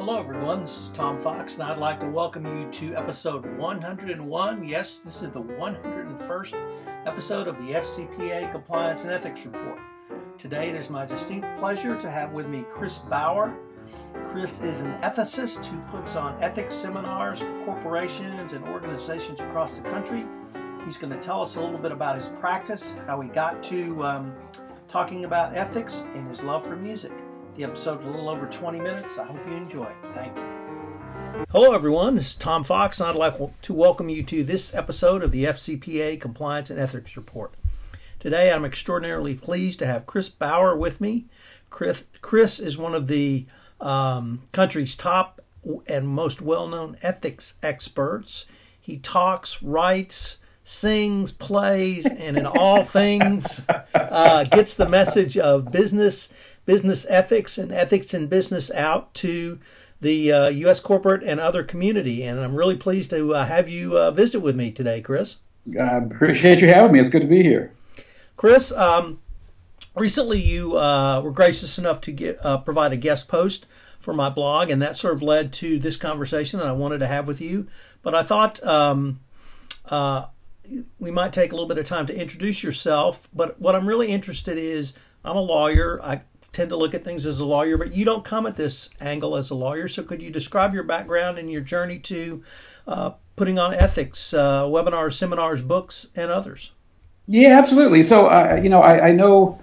Hello everyone, this is Tom Fox and I'd like to welcome you to episode 101. Yes, this is the 101st episode of the FCPA Compliance and Ethics Report. Today it is my distinct pleasure to have with me Chris Bauer. Chris is an ethicist who puts on ethics seminars for corporations and organizations across the country. He's going to tell us a little bit about his practice, how he got to talking about ethics, and his love for music. The episode's a little over 20 minutes. I hope you enjoy it. Thank you. Hello everyone, this is Tom Fox and I'd like to welcome you to this episode of the FCPA Compliance and Ethics Report. Today I'm extraordinarily pleased to have Chris Bauer with me. Chris is one of the country's top and most well-known ethics experts. He talks, writes, sings, plays, and in all things gets the message of business ethics and ethics in business out to the U.S. corporate and other community. And I'm really pleased to have you visit with me today, Chris. I appreciate you having me. It's good to be here. Chris, recently you were gracious enough to provide a guest post for my blog, and that sort of led to this conversation that I wanted to have with you. But I thought we might take a little bit of time to introduce yourself. But what I'm really interested in is, I'm a lawyer. I tend to look at things as a lawyer, but you don't come at this angle as a lawyer. So could you describe your background and your journey to putting on ethics, webinars, seminars, books, and others? Yeah, absolutely. So, I know,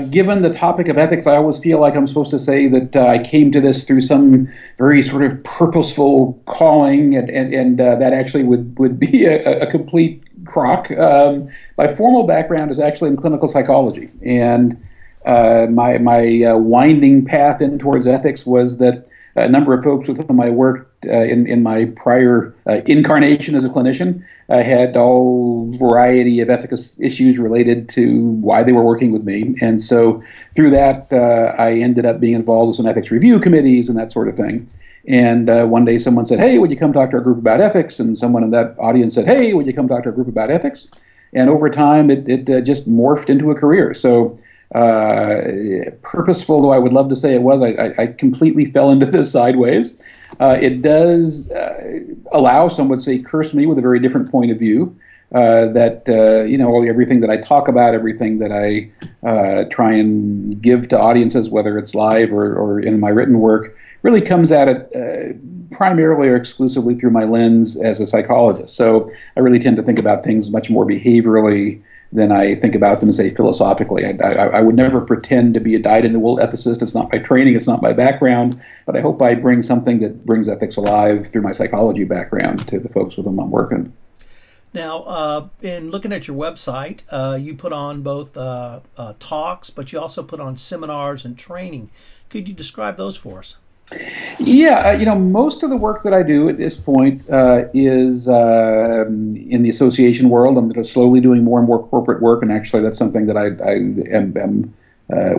given the topic of ethics, I always feel like I'm supposed to say that I came to this through some very sort of purposeful calling, and that actually would be a complete crock. My formal background is actually in clinical psychology, and my winding path in towards ethics was that a number of folks with whom I worked in my prior incarnation as a clinician had all variety of ethics issues related to why they were working with me. And so through that, I ended up being involved with some ethics review committees and that sort of thing. And one day someone said, "Hey, would you come talk to our group about ethics?" And someone in that audience said, "Hey, would you come talk to our group about ethics?" And over time, it just morphed into a career. So purposeful though I would love to say it was, I completely fell into this sideways. It does allow, some would say, curse me with a very different point of view. That everything that I talk about, everything that I try and give to audiences, whether it's live or in my written work, really comes at it primarily or exclusively through my lens as a psychologist. So I really tend to think about things much more behaviorally than I think about them, say, philosophically. I would never pretend to be a dyed-in-the-wool ethicist. It's not my training, it's not my background, but I hope I bring something that brings ethics alive through my psychology background to the folks with whom I'm working. Now, in looking at your website, you put on both talks, but you also put on seminars and training. Could you describe those for us? Yeah, most of the work that I do at this point is in the association world. I'm slowly doing more and more corporate work, and actually that's something that I am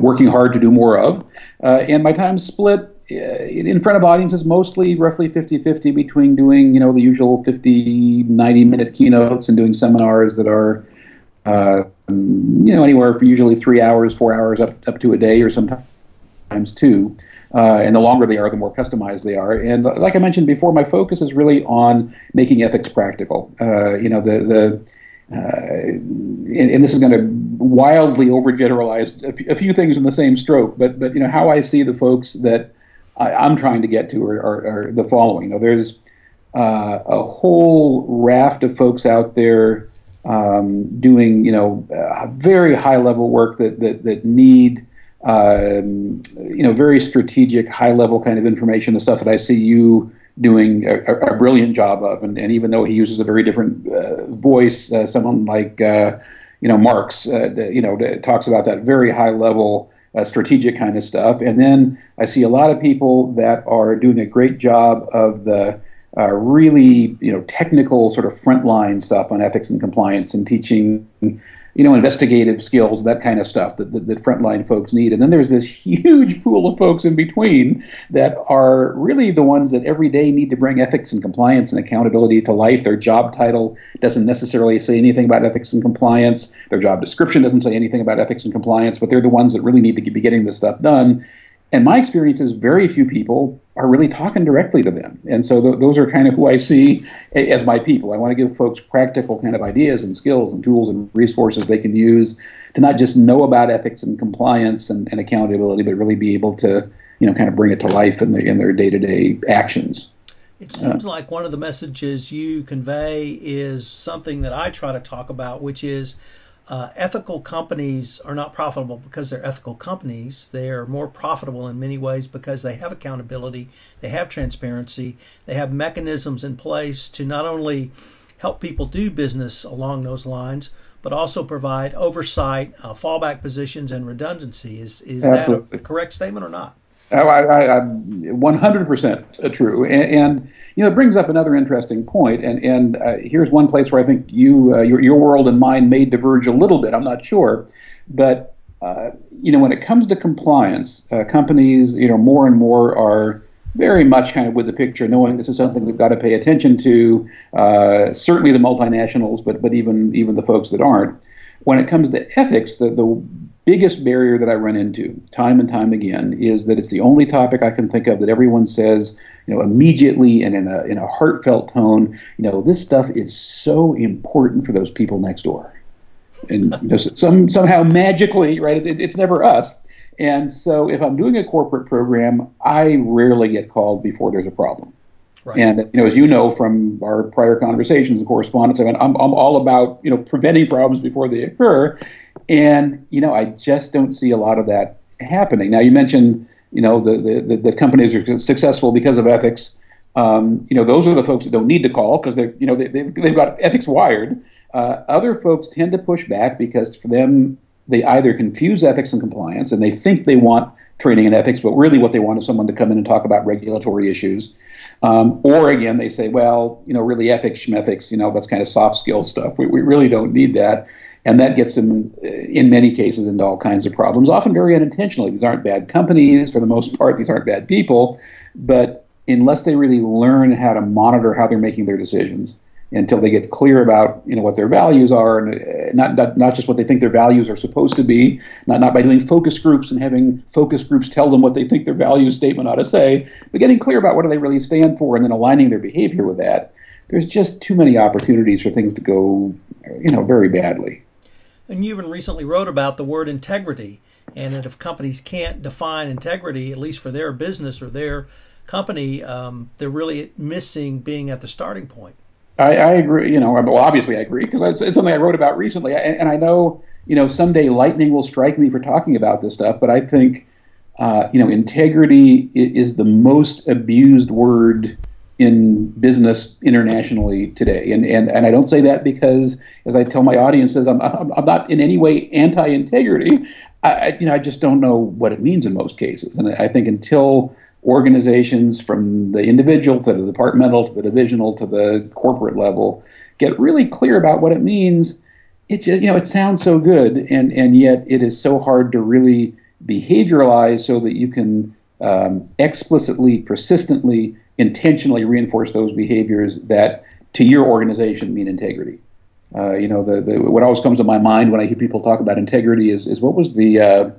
working hard to do more of. And my time's split in front of audiences mostly roughly 50-50 between doing, the usual 50, 90-minute keynotes and doing seminars that are, anywhere from usually 3 hours, 4 hours up to a day, or sometimes two. And the longer they are, the more customized they are. And like I mentioned before, my focus is really on making ethics practical. And this is going to wildly overgeneralize a few things in the same stroke. But how I see the folks that I'm trying to get to are the following. There's a whole raft of folks out there doing very high level work that need very strategic, high-level kind of information, the stuff that I see you doing a brilliant job of. And even though he uses a very different voice, someone like, Marx, talks about that very high-level strategic kind of stuff. And then I see a lot of people that are doing a great job of the really, technical sort of frontline stuff on ethics and compliance and teaching, investigative skills, that kind of stuff that frontline folks need. And then there's this huge pool of folks in between that are really the ones that every day need to bring ethics and compliance and accountability to life. Their job title doesn't necessarily say anything about ethics and compliance. Their job description doesn't say anything about ethics and compliance, but they're the ones that really need to be getting this stuff done. And my experience is very few people are really talking directly to them. And so those are kind of who I see as my people. I want to give folks practical kind of ideas and skills and tools and resources they can use to not just know about ethics and compliance and accountability, but really be able to, kind of bring it to life in their day-to-day actions. It seems like one of the messages you convey is something that I try to talk about, which is ethical companies are not profitable because they're ethical companies. They are more profitable in many ways because they have accountability, they have transparency, they have mechanisms in place to not only help people do business along those lines, but also provide oversight, fallback positions, and redundancy. Is that a correct statement or not? I 100% true, and it brings up another interesting point. And here's one place where I think your world and mine may diverge a little bit. I'm not sure, but when it comes to compliance, companies more and more are very much kind of with the picture, knowing this is something we've got to pay attention to. Certainly the multinationals, but even the folks that aren't. When it comes to ethics, the biggest barrier that I run into time and time again is that it's the only topic I can think of that everyone says, immediately and in a heartfelt tone, this stuff is so important for those people next door. And somehow magically, right, it's never us. And so if I'm doing a corporate program, I rarely get called before there's a problem. Right. And as you know from our prior conversations and correspondence, I'm all about preventing problems before they occur, and I just don't see a lot of that happening. Now you mentioned the companies are successful because of ethics. Those are the folks that don't need to call because they've got ethics wired. Other folks tend to push back because for them they either confuse ethics and compliance and they think they want training in ethics, but really what they want is someone to come in and talk about regulatory issues. Or again, they say, well, really ethics, schmethics, that's kind of soft skill stuff. We really don't need that. And that gets them, in many cases, into all kinds of problems, often very unintentionally. These aren't bad companies. For the most part, these aren't bad people. But unless they really learn how to monitor how they're making their decisions, until they get clear about what their values are, and not just what they think their values are supposed to be, not by doing focus groups and having focus groups tell them what they think their value statement ought to say, but getting clear about what do they really stand for and then aligning their behavior with that. There's just too many opportunities for things to go very badly. And you even recently wrote about the word integrity, and that if companies can't define integrity, at least for their business or their company, they're really missing being at the starting point. I agree. Well, obviously I agree because it's something I wrote about recently, and I know, someday lightning will strike me for talking about this stuff. But I think, integrity is the most abused word in business internationally today, and I don't say that because, as I tell my audiences, I'm not in any way anti-integrity. I just don't know what it means in most cases, and I think until organizations from the individual to the departmental to the divisional to the corporate level get really clear about what it means, it just, it sounds so good, and yet it is so hard to really behavioralize so that you can explicitly, persistently, intentionally reinforce those behaviors that to your organization mean integrity. What always comes to my mind when I hear people talk about integrity is what was the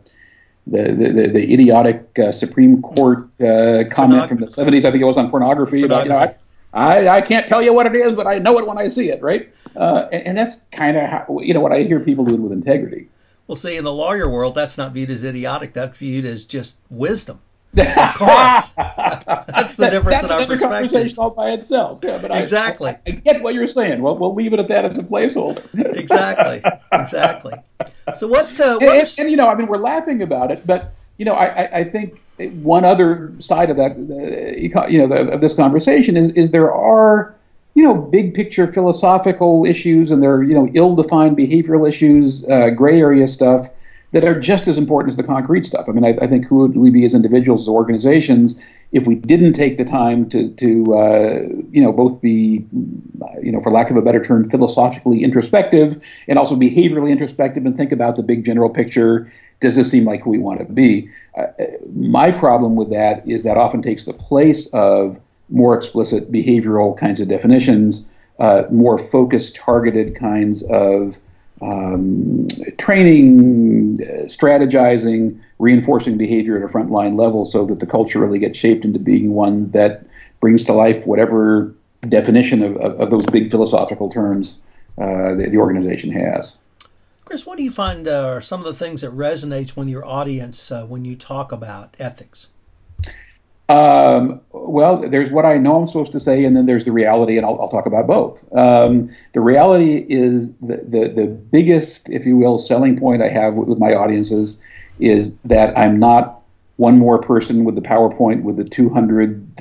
idiotic Supreme Court comment from the 70s, I think it was, on pornography. About, I can't tell you what it is, but I know it when I see it, right? And that's kind of how, what I hear people doing with integrity. Well, see, in the lawyer world, that's not viewed as idiotic. That's viewed as just wisdom. Of course. That's the difference in our perspective. That's another conversation all by itself. Yeah, but exactly. I get what you're saying. Well, we'll leave it at that as a placeholder. Exactly. So what? We're laughing about it, but I think one other side of that, of this conversation is there are big picture philosophical issues, and there are ill-defined behavioral issues, gray area stuff that are just as important as the concrete stuff. I mean, I think who would we be as individuals, as organizations, if we didn't take the time to both be, for lack of a better term, philosophically introspective and also behaviorally introspective and think about the big general picture. Does this seem like who we want to be? My problem with that is that often takes the place of more explicit behavioral kinds of definitions, more focused, targeted kinds of training, strategizing, reinforcing behavior at a frontline level so that the culture really gets shaped into being one that brings to life whatever definition of those big philosophical terms the organization has. Chris, what do you find are some of the things that resonates with your audience when you talk about ethics? Well, there's what I know I'm supposed to say, and then there's the reality, and I'll talk about both. The reality is the biggest, if you will, selling point I have with my audiences is that I'm not one more person with the PowerPoint with the 200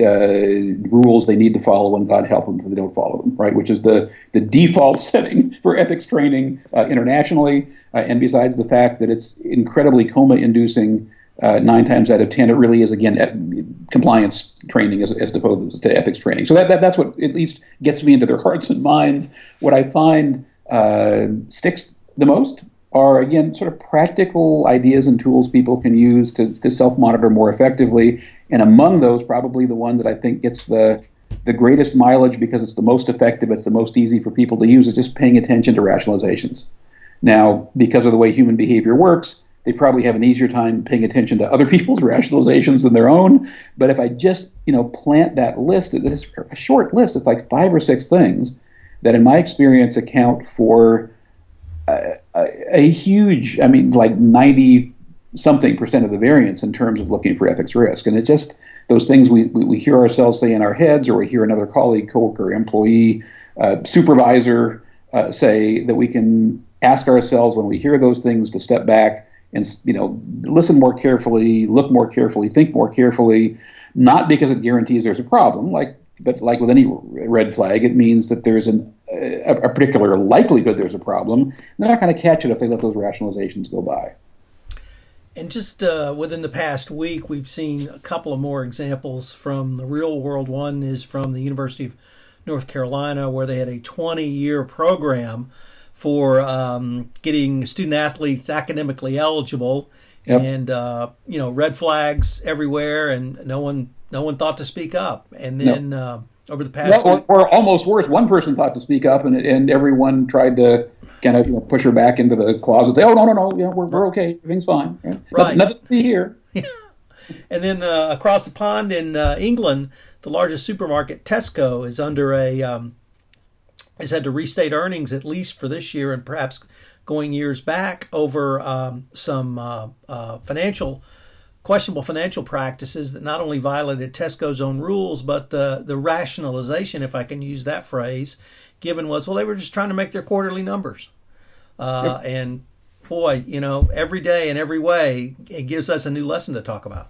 rules they need to follow, and God help them if they don't follow them, right? Which is the default setting for ethics training internationally, and besides the fact that it's incredibly coma-inducing 9 times out of 10, it really is, again, compliance training as opposed to ethics training. So that's what at least gets me into their hearts and minds. What I find sticks the most are, again, sort of practical ideas and tools people can use to self-monitor more effectively. And among those, probably the one that I think gets the greatest mileage because it's the most effective, it's the most easy for people to use, is just paying attention to rationalizations. Now, because of the way human behavior works, they probably have an easier time paying attention to other people's rationalizations than their own. But if I just, plant that list, it's a short list, it's like 5 or 6 things that in my experience account for a huge, like 90-something% of the variance in terms of looking for ethics risk. And it's just those things we hear ourselves say in our heads, or we hear another colleague, coworker, employee, supervisor say, that we can ask ourselves when we hear those things to step back and listen more carefully, look more carefully, think more carefully, not because it guarantees there's a problem, but like with any red flag, it means that there's a particular likelihood there's a problem. They're not going to catch it if they let those rationalizations go by. And just within the past week, we've seen a couple of more examples from the real world. One is from the University of North Carolina, where they had a 20-year program for getting student athletes academically eligible. Yep. And red flags everywhere, and no one thought to speak up. And then over the past or almost worse, one person thought to speak up, and everyone tried to kind of push her back into the closet. Say, "Oh, no, we're okay, everything's fine, right? Nothing to see here." And then across the pond in England, the largest supermarket, Tesco, is under has had to restate earnings at least for this year and perhaps going years back over some questionable financial practices that not only violated Tesco's own rules, but the rationalization, if I can use that phrase, given was, well, they were just trying to make their quarterly numbers. Yep. And boy, every day in every way, it gives us a new lesson to talk about.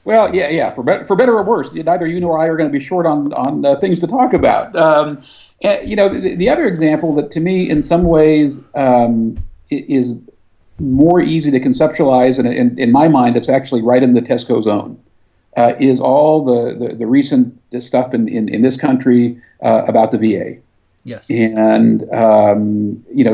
Well, yeah. For better or worse, neither you nor I are going to be short on things to talk about. The other example that to me, in some ways, is more easy to conceptualize, and in my mind, it's actually right in the Tesco zone, is all the recent stuff in this country about the VA. Yes. And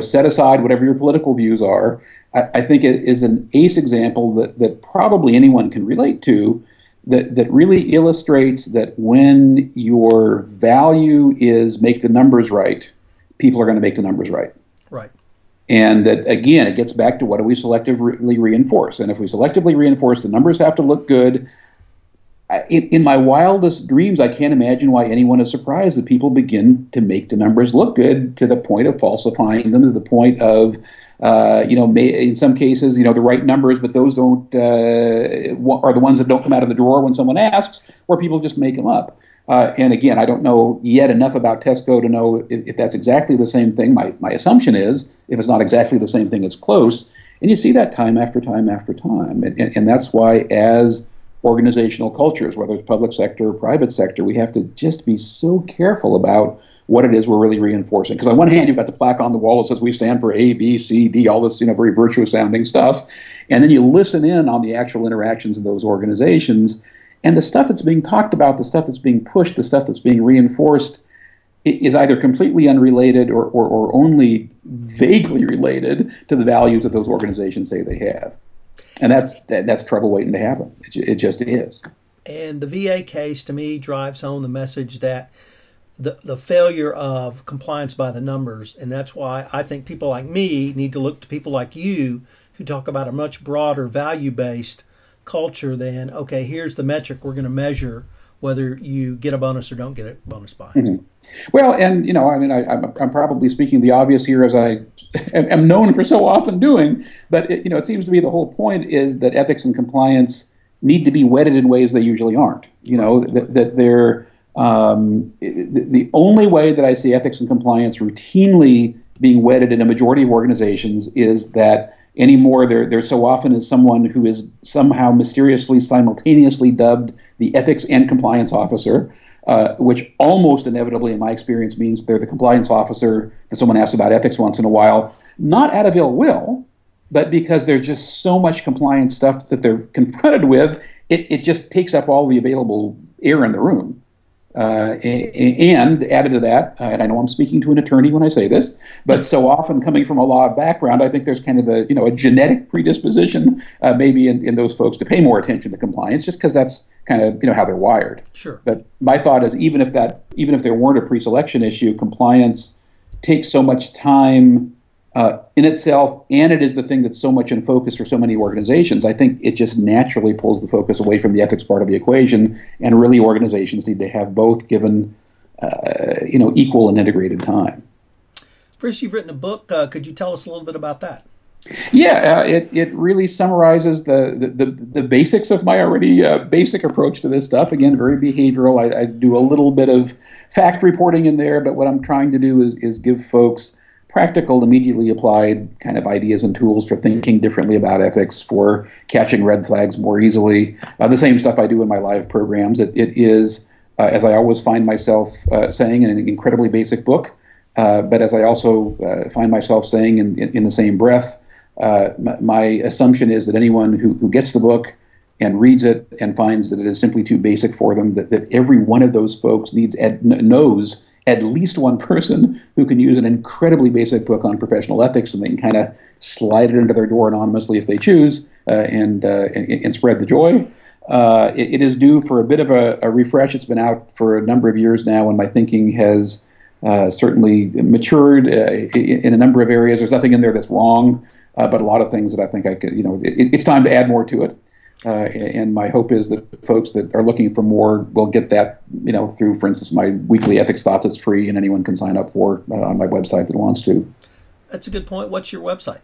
set aside whatever your political views are. I think it is an ace example that probably anyone can relate to, that really illustrates that when your value is make the numbers right, people are going to make the numbers right. Right. And that, again, it gets back to what do we selectively reinforce? And if we selectively reinforce, the numbers have to look good. In my wildest dreams, I can't imagine why anyone is surprised that people begin to make the numbers look good to the point of falsifying them, to the point of, in some cases, the right numbers, but those don't are the ones that don't come out of the drawer when someone asks, or people just make them up. And again, I don't know yet enough about Tesco to know if that's exactly the same thing. My assumption is, if it's not exactly the same thing, it's close. And you see that time after time after time. And that's why, as organizational cultures, whether it's public sector or private sector, we have to just be so careful about what it is we're really reinforcing. Because on one hand, you've got the plaque on the wall that says we stand for A, B, C, D, all this very virtuous sounding stuff. And then you listen in on the actual interactions of those organizations, and the stuff that's being talked about, the stuff that's being pushed, the stuff that's being reinforced is either completely unrelated or only vaguely related to the values that those organizations say they have. And that's trouble waiting to happen. It just is. And the VA case, to me, drives home the message that the failure of compliance by the numbers, and that's why I think people like me need to look to people like you who talk about a much broader value-based culture than, okay, here's the metric we're going to measure whether you get a bonus or don't get a bonus by. Mm-hmm. Well, and I mean, I'm probably speaking the obvious here, as I am known for so often doing, but it seems to be the whole point is that ethics and compliance need to be wedded in ways they usually aren't. That they're the only way that I see ethics and compliance routinely being wedded in a majority of organizations is that anymore there so often is someone who is somehow mysteriously simultaneously dubbed the ethics and compliance officer, which almost inevitably in my experience means they're the compliance officer that someone asks about ethics once in a while, not out of ill will, but because there's just so much compliance stuff that they're confronted with, it just takes up all the available air in the room. And added to that, and I know I'm speaking to an attorney when I say this, but so often coming from a law background, I think there's kind of a genetic predisposition maybe in those folks to pay more attention to compliance, just because that's kind of how they're wired. Sure. But my thought is even if there weren't a pre-selection issue, compliance takes so much time in itself, and it is the thing that's so much in focus for so many organizations. I think it just naturally pulls the focus away from the ethics part of the equation, and really organizations need to have both given equal and integrated time. Chris, you've written a book. Could you tell us a little bit about that? Yeah, it really summarizes the basics of my already basic approach to this stuff. Again, very behavioral. I do a little bit of fact reporting in there, but what I'm trying to do is give folks practical, immediately applied kind of ideas and tools for thinking differently about ethics, for catching red flags more easily. The same stuff I do in my live programs. It is, as I always find myself saying, an incredibly basic book, but as I also find myself saying in the same breath, my assumption is that anyone who gets the book and reads it and finds that it is simply too basic for them, that every one of those folks knows at least one person who can use an incredibly basic book on professional ethics, and they can kind of slide it into their door anonymously if they choose, and spread the joy. It is due for a bit of a refresh. It's been out for a number of years now, and my thinking has certainly matured in a number of areas. There's nothing in there that's wrong, but a lot of things that I think I could, it's time to add more to it. And my hope is that folks that are looking for more will get that, through, for instance, my weekly ethics thoughts. It's free, and anyone can sign up for on my website that wants to. That's a good point. What's your website?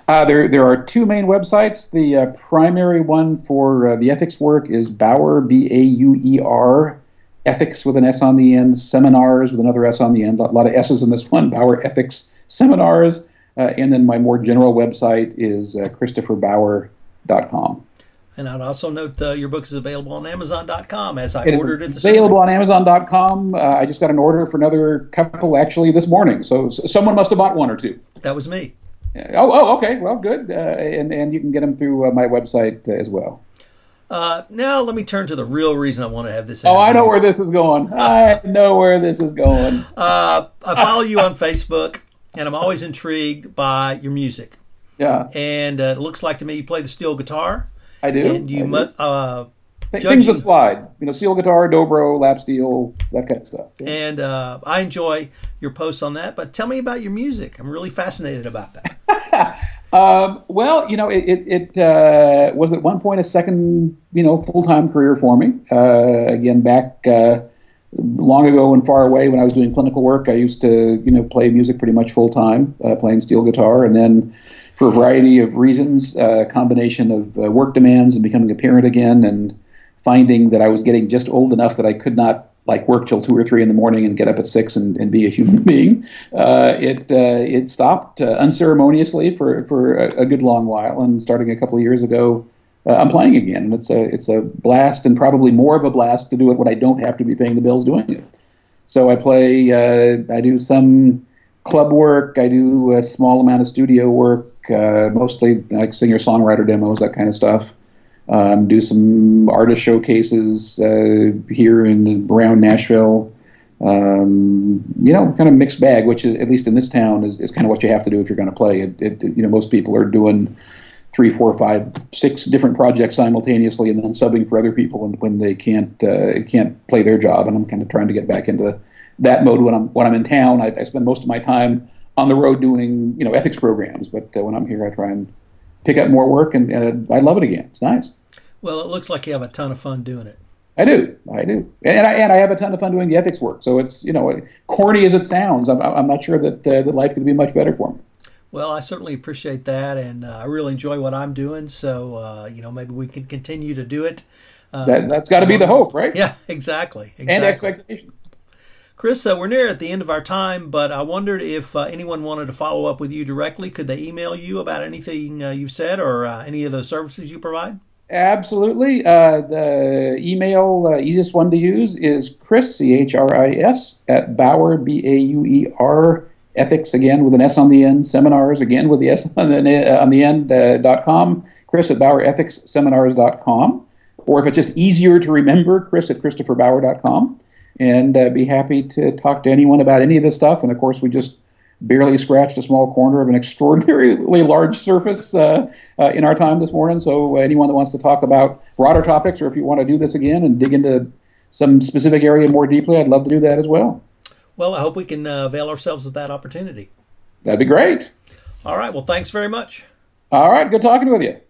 There are two main websites. The primary one for the ethics work is Bauer, Bauer, ethics with an S on the end, seminars with another S on the end. A lot of S's in this one, Bauer Ethics Seminars. And then my more general website is ChristopherBauer.com. And I'd also note your book is available on Amazon.com as I ordered it. Available on Amazon.com. I just got an order for another couple actually this morning. So someone must have bought one or two. That was me. Oh, okay. Well, good. And you can get them through my website as well. Now let me turn to the real reason I want to have this interview. Oh, I know where this is going. I follow you on Facebook, and I'm always intrigued by your music. Yeah. And it looks like to me you play the steel guitar. I do. And you things that slide. Steel guitar, dobro, lap steel, that kind of stuff. Yeah. And I enjoy your posts on that. But tell me about your music. I'm really fascinated about that. Well, it was at one point a second, full-time career for me. Again, back long ago and far away when I was doing clinical work, I used to, play music pretty much full-time, playing steel guitar, and then for a variety of reasons, a combination of work demands and becoming a parent again, and finding that I was getting just old enough that I could not work till 2 or 3 in the morning and get up at 6 and be a human being. It stopped unceremoniously for a good long while, and starting a couple of years ago, I'm playing again, and it's a blast, and probably more of a blast to do it when I don't have to be paying the bills doing it. So I play, I do some club work, I do a small amount of studio work, mostly like singer-songwriter demos, that kind of stuff. Do some artist showcases here in around Nashville. Kind of mixed bag, which is, at least in this town, is kind of what you have to do if you're going to play. Most people are doing 3, 4, 5, 6 different projects simultaneously, and then subbing for other people when they can't play their job. And I'm kind of trying to get back into that mode when I'm in town. I spend most of my time on the road doing ethics programs, but when I'm here, I try and pick up more work, and I love it again. It's nice. Well, it looks like you have a ton of fun doing it. I do, and I have a ton of fun doing the ethics work. So it's corny as it sounds. I'm not sure that life could be much better for me. Well, I certainly appreciate that, and I really enjoy what I'm doing. So maybe we can continue to do it. That's got to be the hope, right? Yeah, exactly. And expectation. Chris, we're near at the end of our time, but I wondered if anyone wanted to follow up with you directly. Could they email you about anything you've said or any of the services you provide? Absolutely. The email, easiest one to use is Chris, CHRIS, at Bauer, BAUER, ethics, again with an S on the end, seminars, again with the S on the end, .com, Chris at BauerEthicsSeminars.com. Or if it's just easier to remember, Chris at ChristopherBauer.com. And be happy to talk to anyone about any of this stuff. And of course, we just barely scratched a small corner of an extraordinarily large surface in our time this morning. So anyone that wants to talk about broader topics, or if you want to do this again and dig into some specific area more deeply, I'd love to do that as well. Well, I hope we can avail ourselves of that opportunity. That'd be great. All right. Well, thanks very much. All right. Good talking with you.